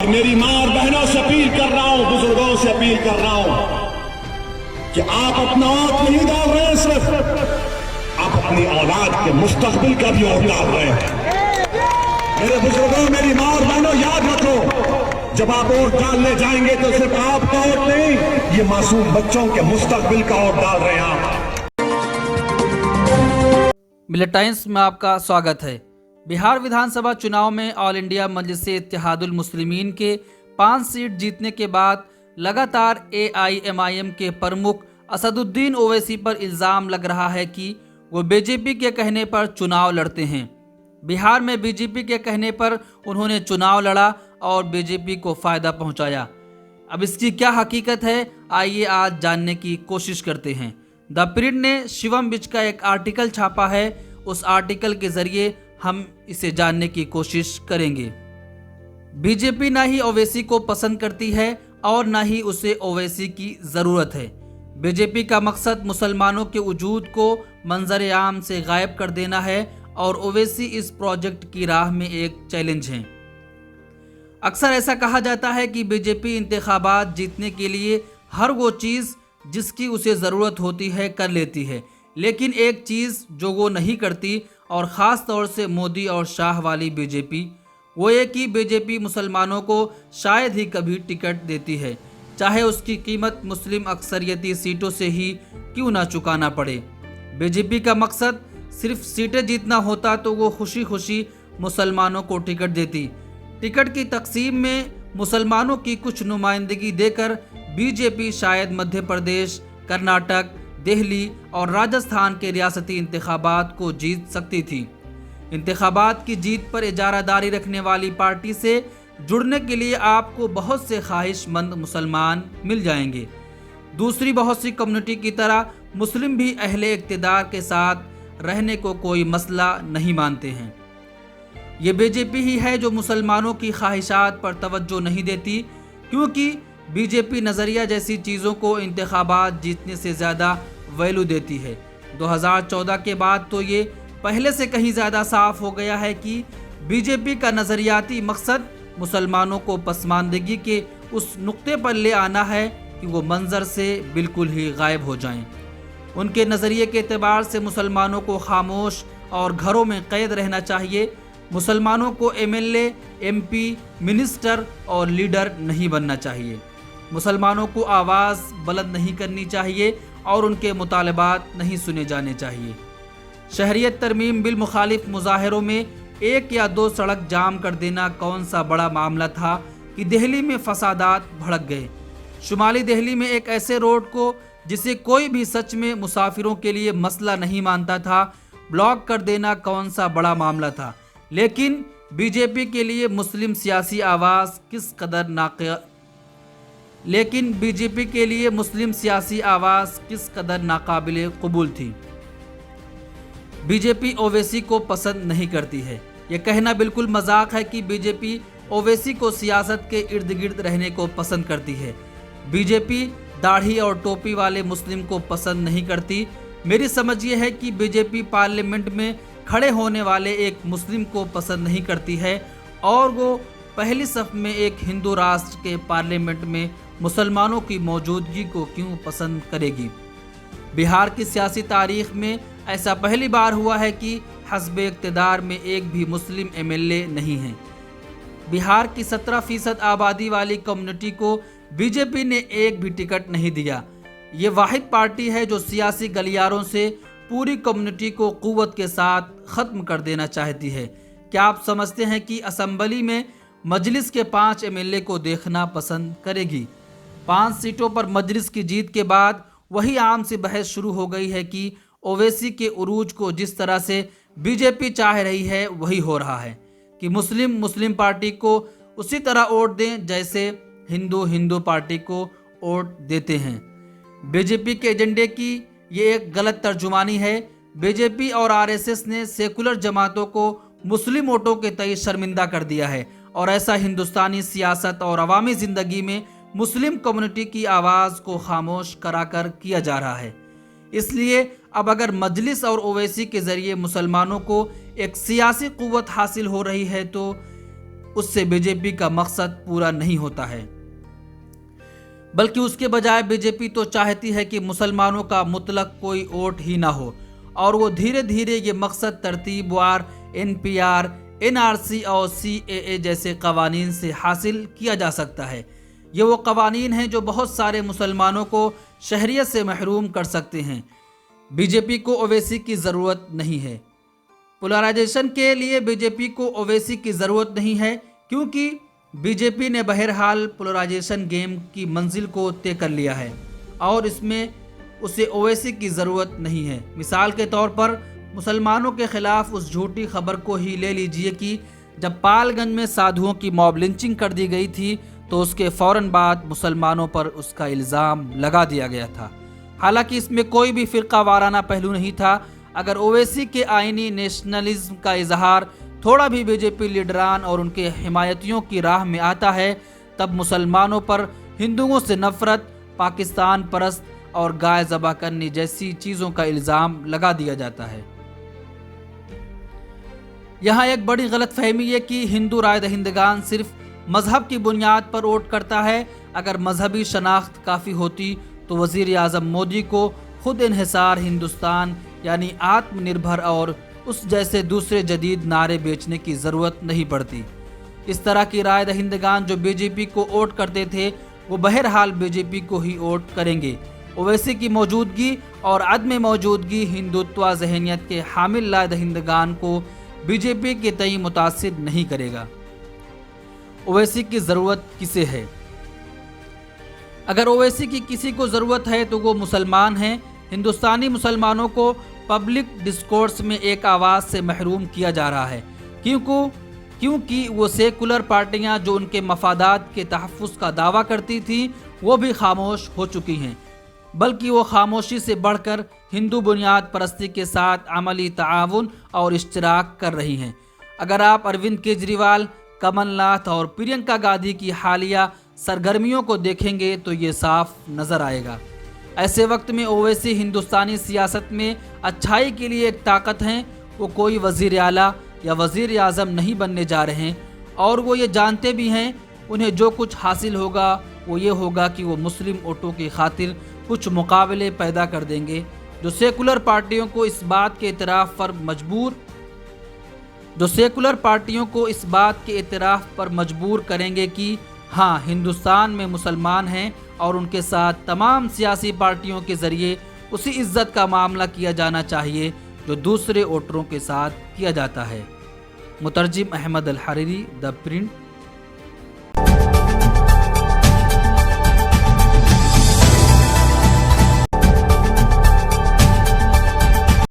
मेरी मां और बहनों से अपील कर रहा हूं, बुजुर्गों से अपील कर रहा हूं कि आप अपना वोट नहीं डाल रहे हैं, सिर्फ आप अपनी औलाद के मुस्तकबिल का भी वोट डाल रहे हैं। मेरे बुजुर्गों, मेरी मां और बहनों, याद रखो, जब आप वोट डालने जाएंगे तो सिर्फ आपका वोट नहीं, ये मासूम बच्चों के मुस्तकबिल का वोट डाल रहे हैं आप। मिलत टाइम्स में आपका स्वागत है। बिहार विधानसभा चुनाव में ऑल इंडिया मजलिस-ए इत्तेहादुल मुस्लिमीन के 5 सीट जीतने के बाद लगातार AIMIM के प्रमुख असदुद्दीन ओवैसी पर इल्ज़ाम लग रहा है कि वो बीजेपी के कहने पर चुनाव लड़ते हैं। बिहार में बीजेपी के कहने पर उन्होंने चुनाव लड़ा और बीजेपी को फ़ायदा पहुंचाया। अब इसकी क्या हकीकत है, आइए आज जानने की कोशिश करते हैं। द प्रिंट ने शिवम बिज का एक आर्टिकल छापा है, उस आर्टिकल के ज़रिए हम इसे जानने की कोशिश करेंगे। बीजेपी ना ही ओवैसी को पसंद करती है और ना ही उसे ओवैसी की ज़रूरत है। बीजेपी का मकसद मुसलमानों के वजूद को मंजर आम से गायब कर देना है और ओवैसी इस प्रोजेक्ट की राह में एक चैलेंज है। अक्सर ऐसा कहा जाता है कि बीजेपी इंतखाबात जीतने के लिए हर वो चीज़ जिसकी उसे ज़रूरत होती है कर लेती है, लेकिन एक चीज़ जो वो नहीं करती, और ख़ास तौर से मोदी और शाह वाली बीजेपी, वो ये कि बीजेपी मुसलमानों को शायद ही कभी टिकट देती है, चाहे उसकी कीमत मुस्लिम अक्सरियती सीटों से ही क्यों ना चुकाना पड़े। बीजेपी का मकसद सिर्फ सीटें जीतना होता तो वो खुशी खुशी मुसलमानों को टिकट देती। टिकट की तकसीम में मुसलमानों की कुछ नुमाइंदगी देकर बीजेपी शायद मध्य प्रदेश, कर्नाटक, दिल्ली और राजस्थान के रियासती इंतखाबात को जीत सकती थी। इंतखाबात की जीत पर इजारादारी रखने वाली पार्टी से जुड़ने के लिए आपको बहुत से ख्वाहिशमंद मुसलमान मिल जाएंगे। दूसरी बहुत सी कम्युनिटी की तरह मुस्लिम भी अहले इक़्तिदार के साथ रहने को कोई मसला नहीं मानते हैं। ये बीजेपी ही है जो मुसलमानों की ख्वाहिशात पर तवज्जो नहीं देती, क्योंकि बीजेपी नज़रिया जैसी चीज़ों को इंतखाबात जीतने से ज़्यादा वैल्यू देती है। 2014 के बाद तो ये पहले से कहीं ज़्यादा साफ हो गया है कि बीजेपी का नज़रियाती मकसद मुसलमानों को पसमानदगी के उस नुक्ते पर ले आना है कि वो मंजर से बिल्कुल ही गायब हो जाएं। उनके नज़रिए के एतबार से मुसलमानों को खामोश और घरों में कैद रहना चाहिए। मुसलमानों को MLA, MP, मिनिस्टर और लीडर नहीं बनना चाहिए। मुसलमानों को आवाज़ बुलंद नहीं करनी चाहिए और उनके मुतालबात नहीं सुने जाने चाहिए। शहरियत तरमीम बिल मुखालिफ मुजाहिरों में 1 या 2 सड़क जाम कर देना कौन सा बड़ा मामला था कि दिल्ली में फसादात भड़क गए। शुमाली दिल्ली में एक ऐसे रोड को जिसे कोई भी सच में मुसाफिरों के लिए मसला नहीं मानता था, ब्लॉक कर देना कौन सा बड़ा मामला था। लेकिन बीजेपी के लिए मुस्लिम सियासी आवाज़ किस कदर नाकाबिले कबूल थी। बीजेपी ओवैसी को पसंद नहीं करती है। ये कहना बिल्कुल मजाक है कि बीजेपी ओवैसी को सियासत के इर्द गिर्द रहने को पसंद करती है। बीजेपी दाढ़ी और टोपी वाले मुस्लिम को पसंद नहीं करती। मेरी समझ ये है कि बीजेपी पार्लियामेंट में खड़े होने वाले एक मुस्लिम को पसंद नहीं करती है, और वो पहली सफ में एक हिंदू राष्ट्र के पार्लियामेंट में मुसलमानों की मौजूदगी को क्यों पसंद करेगी। बिहार की सियासी तारीख में ऐसा पहली बार हुआ है कि हस्ब इक़्तिदार में एक भी मुस्लिम MLA नहीं है। बिहार की 17% आबादी वाली कम्युनिटी को बीजेपी ने एक भी टिकट नहीं दिया। ये वाहिद पार्टी है जो सियासी गलियारों से पूरी कम्युनिटी को क़ुव्वत के साथ ख़त्म कर देना चाहती है। क्या आप समझते हैं कि असम्बली में मजलिस के 5 MLA को देखना पसंद करेगी? 5 सीटों पर मजलिस की जीत के बाद वही आम सी बहस शुरू हो गई है कि ओवैसी के उरूज को जिस तरह से बीजेपी चाह रही है वही हो रहा है कि मुस्लिम पार्टी को उसी तरह वोट दें जैसे हिंदू पार्टी को वोट देते हैं। बीजेपी के एजेंडे की ये एक गलत तर्जुमानी है। बीजेपी और RSS ने सेकुलर जमातों को मुस्लिम वोटों के तय शर्मिंदा कर दिया है, और ऐसा हिंदुस्तानी सियासत और अवामी ज़िंदगी में मुस्लिम कम्युनिटी की आवाज़ को खामोश कराकर किया जा रहा है। इसलिए अब अगर मजलिस और ओवैसी के ज़रिए मुसलमानों को एक सियासी क़ुव्वत हासिल हो रही है तो اس سے بی جے پی کا مقصد پورا نہیں ہوتا ہے، بلکہ اس کے بجائے بی جے پی تو چاہتی ہے کہ مسلمانوں کا مطلق کوئی ووٹ ہی نہ ہو، اور وہ دھیرے دھیرے یہ مقصد ترتیب وار N P R, N R C اور سی اے اے جیسے قوانین سے حاصل کیا جا سکتا ہے۔ یہ وہ قوانین ہیں جو بہت سارے مسلمانوں کو شہریت سے محروم کر سکتے ہیں۔ بی جے پی کو اویسی کی ضرورت نہیں ہے۔ پولرائزیشن کے لیے بی جے پی کو اویسی کی ضرورت نہیں ہے، کیونکہ بی جے پی نے بہرحال پولرائزیشن گیم کی منزل کو طے کر لیا ہے اور اس میں اسے اویسی کی ضرورت نہیں ہے۔ مثال کے طور پر مسلمانوں کے خلاف اس جھوٹی خبر کو ہی لے لیجئے کہ جب پال گنج میں سادھوؤں کی موب لنچنگ کر دی گئی تھی تو اس کے فوراً بعد مسلمانوں پر اس کا الزام لگا دیا گیا تھا، حالانکہ اس میں کوئی بھی فرقہ وارانہ پہلو نہیں تھا۔ اگر اویسی کے آئینی نیشنلزم کا اظہار تھوڑا بھی بی جے پی لیڈران اور ان کے حمایتیوں کی راہ میں آتا ہے، تب مسلمانوں پر ہندوؤں سے نفرت، پاکستان پرست اور گائے ذبح کرنے جیسی چیزوں کا الزام لگا دیا جاتا ہے۔ یہاں ایک بڑی غلط فہمی ہے کہ ہندو رائے دہندگان صرف مذہب کی بنیاد پر ووٹ کرتا ہے۔ اگر مذہبی شناخت کافی ہوتی تو وزیر اعظم مودی کو خود انحصار ہندوستان یعنی آتم نربھر اور اس جیسے دوسرے جدید نعرے بیچنے کی ضرورت نہیں پڑتی۔ اس طرح کی رائے دہندگان جو بی جے پی کو ووٹ کرتے تھے وہ بہرحال بی جے پی کو ہی ووٹ کریں گے۔ اویسی کی موجودگی اور عدم موجودگی ہندوتوا ذہنیت کے حامل رائے دہندگان کو بی جے پی کے تئیں متاثر نہیں کرے گا۔ اویسی کی ضرورت کسے ہے؟ اگر اویسی کی کسی کو ضرورت ہے تو وہ مسلمان ہیں۔ ہندوستانی مسلمانوں کو پبلک ڈسکورس میں ایک آواز سے محروم کیا جا رہا ہے، کیونکہ وہ سیکولر پارٹیاں جو ان کے مفادات کے تحفظ کا دعویٰ کرتی تھیں وہ بھی خاموش ہو چکی ہیں، بلکہ وہ خاموشی سے بڑھ کر ہندو بنیاد پرستی کے ساتھ عملی تعاون اور اشتراک کر رہی ہیں۔ اگر آپ اروند کیجریوال، کمل ناتھ اور پرینکا گاندھی کی حالیہ سرگرمیوں کو دیکھیں گے تو یہ صاف نظر آئے گا۔ ایسے وقت میں اویسی ہندوستانی سیاست میں اچھائی کے لیے ایک طاقت ہیں۔ وہ کوئی وزیر اعلیٰ یا وزیر اعظم نہیں بننے جا رہے ہیں، اور وہ یہ جانتے بھی ہیں انہیں جو کچھ حاصل ہوگا وہ یہ ہوگا کہ وہ مسلم ووٹوں کی خاطر کچھ مقابلے پیدا کر دیں گے جو سیکولر پارٹیوں کو اس بات کے اعتراف پر مجبور کریں گے کہ ہاں، ہندوستان میں مسلمان ہیں اور ان کے ساتھ تمام سیاسی پارٹیوں کے ذریعے اسی عزت کا معاملہ کیا جانا چاہیے جو دوسرے ووٹروں کے ساتھ کیا جاتا ہے۔ مترجم احمد الحریری، دی پرنٹ۔